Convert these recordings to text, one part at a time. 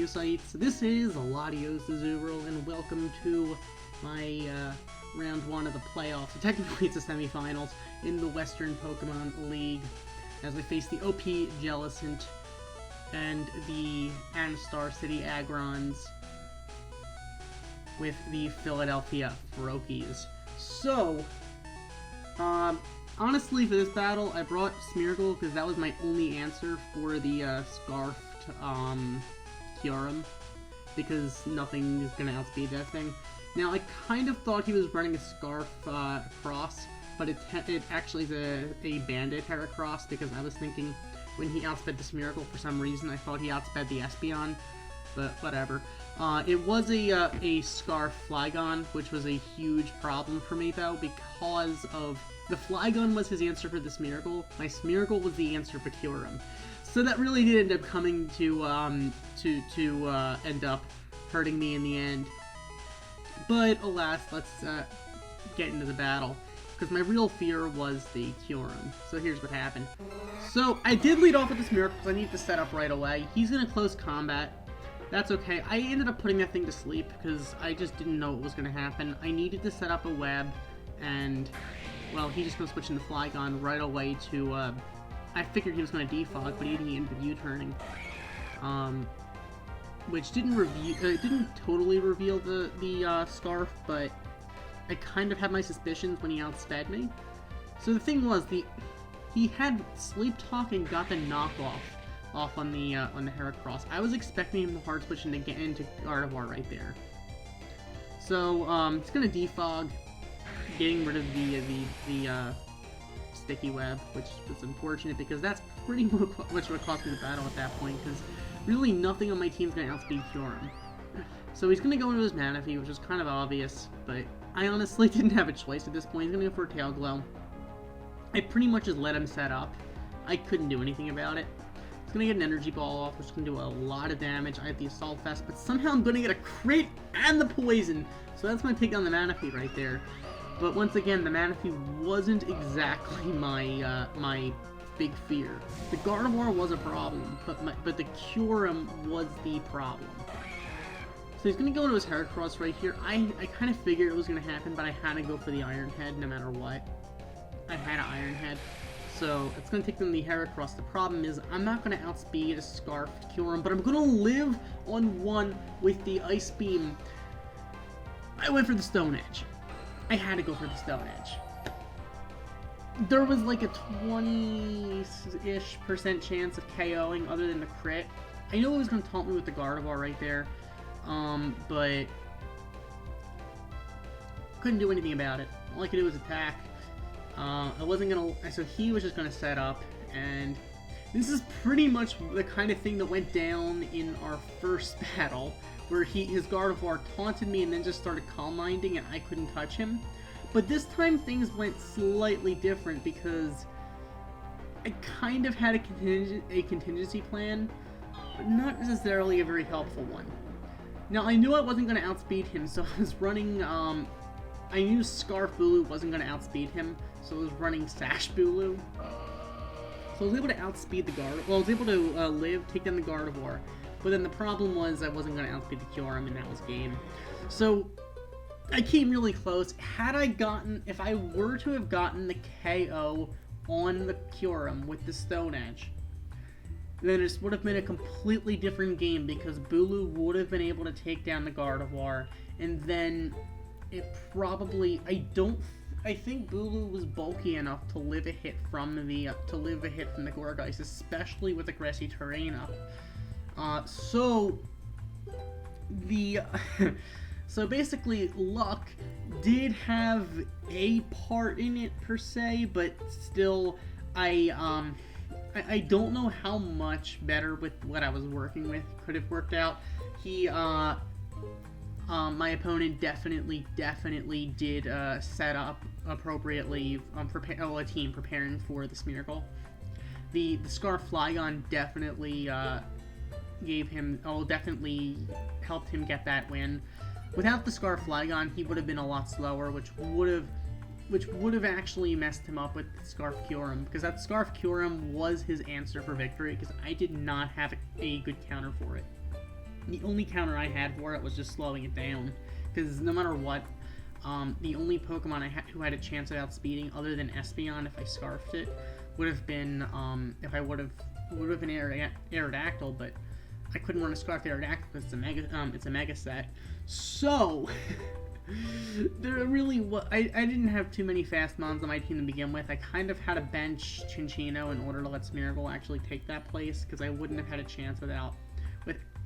Sites. This is LatiosAzurill, and welcome to my round 1 of the playoffs. So technically it's the semifinals in the Western Pokemon League, as we face the TheOPJellicent and the Anistar City Aggrons with the Philadalphae Froakies. So, honestly, for this battle, I brought Smeargle because that was my only answer for the Scarfed Kyurem, because nothing is going to outspeed that thing. Now, I kind of thought he was running a Scarf Cross, but it actually is a Bandit Heracross, because I was thinking when he outsped the Smeargle, for some reason, I thought he outsped the Espeon, but whatever. It was a Scarf Flygon, which was a huge problem for me, though, because of the Flygon was his answer for the Smeargle. My Smeargle was the answer for Kyurem. So that really did end up coming to end up hurting me in the end. But alas, let's get into the battle, because my real fear was the Kyurem. So here's what happened. So I did lead off with the Smeargle because I need to set up right away. He's in a close combat. That's okay. I ended up putting that thing to sleep because I just didn't know what was going to happen. I needed to set up a web, and, well, he's just going to switch into Flygon right away to, I figured he was going to defog, but he ended up U-turning. Which didn't totally reveal the Scarf, but I kind of had my suspicions when he outsped me. So the thing was, he had Sleep Talk and got the knockoff off on the Heracross. I was expecting him to hard switch and to get into Gardevoir right there. So it's gonna defog, getting rid of the sticky web, which was unfortunate because that's pretty much what cost me the battle at that point, because really nothing on my team's gonna outspeed Kyurem. So he's gonna go into his Manaphy, which is kind of obvious, but I honestly didn't have a choice at this point. He's gonna go for a Tail Glow. I pretty much just let him set up. I couldn't do anything about it. He's gonna get an Energy Ball off, which is gonna do a lot of damage. I have the Assault Vest, but somehow I'm gonna get a crit and the Poison. So that's my take on the Manaphy right there. But once again, the Manaphy wasn't exactly my big fear. The Gardevoir was a problem, but the Kyurem was the problem. So he's gonna go into his Heracross right here. I kind of figured it was gonna happen, but I had to go for the Iron Head no matter what. I had an Iron Head. So it's going to take them the Heracross. The problem is I'm not going to outspeed a Scarfed Kyurem, but I'm going to live on one with the Ice Beam. I went for the Stone Edge. I had to go for the Stone Edge. There was like a 20-ish% chance of KOing other than the crit. I knew it was going to taunt me with the Gardevoir right there, but couldn't do anything about it. All I could do was attack. I wasn't gonna, so he was just gonna set up, and this is pretty much the kind of thing that went down in our first battle, where his Gardevoir taunted me and then just started Calm Minding and I couldn't touch him. But this time things went slightly different because I kind of had a contingency plan, but not necessarily a very helpful one. Now I knew I wasn't gonna outspeed him, so I was running, I knew Scarf Bulu wasn't going to outspeed him, so I was running Sash Bulu. So I was able to outspeed the Gardevoir. Well, I was able to take down the Gardevoir, but then the problem was I wasn't going to outspeed the Kyurem, and that was game. So I came really close. If I were to have gotten the KO on the Kyurem with the Stone Edge, then it would have been a completely different game, because Bulu would have been able to take down the Gardevoir, and then it probably, I think Bulu was bulky enough to live a hit from the Gourgeist, especially with aggressive terrain up. So basically luck did have a part in it per se, but still I don't know how much better with what I was working with could have worked out. My opponent definitely did set up appropriately, a team preparing for the Smeargle. The Scarf Flygon definitely definitely helped him get that win. Without the Scarf Flygon, he would have been a lot slower, which would have actually messed him up with Scarf Kyurem, because that Scarf Kyurem was his answer for victory, because I did not have a good counter for it. the only counter I had for it was just slowing it down, because no matter what, the only Pokemon who had a chance at outspeeding, other than Espeon, if I scarfed it, would have been would have been Aerodactyl, but I couldn't run a Scarf Aerodactyl because it's a mega set. So there really I didn't have too many fast mons on my team to begin with. I kind of had to bench Chinchino in order to let Smeargle actually take that place, because I wouldn't have had a chance without.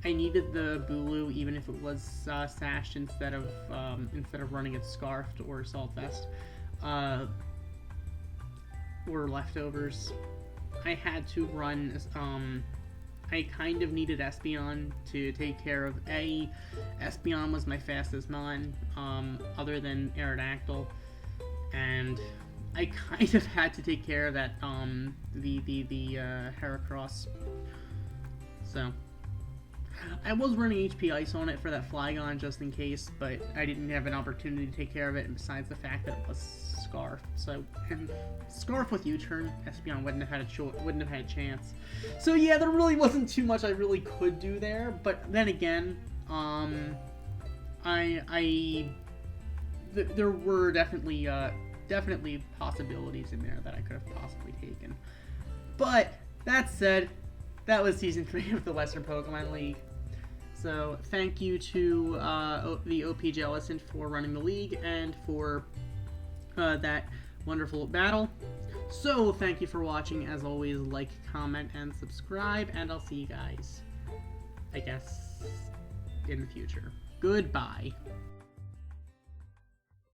I needed the Bulu even if it was sashed instead of running it scarfed or Assault Vest or leftovers. I had to run. I kind of needed Espeon to take care of Espeon was my fastest mon, other than Aerodactyl, and I kind of had to take care of that the Heracross. So I was running HP Ice on it for that Flygon just in case, but I didn't have an opportunity to take care of it, and besides the fact that it was Scarf. So, and Scarf with U-turn, Espeon wouldn't have had a chance. So yeah, there really wasn't too much I really could do there, but then again, there were definitely possibilities in there that I could have possibly taken. But that said, that was Season 3 of the Western Pokemon League. So thank you to TheOPJellicent for running the league and for that wonderful battle. So thank you for watching. As always, like, comment, and subscribe, and I'll see you guys, I guess, in the future. Goodbye.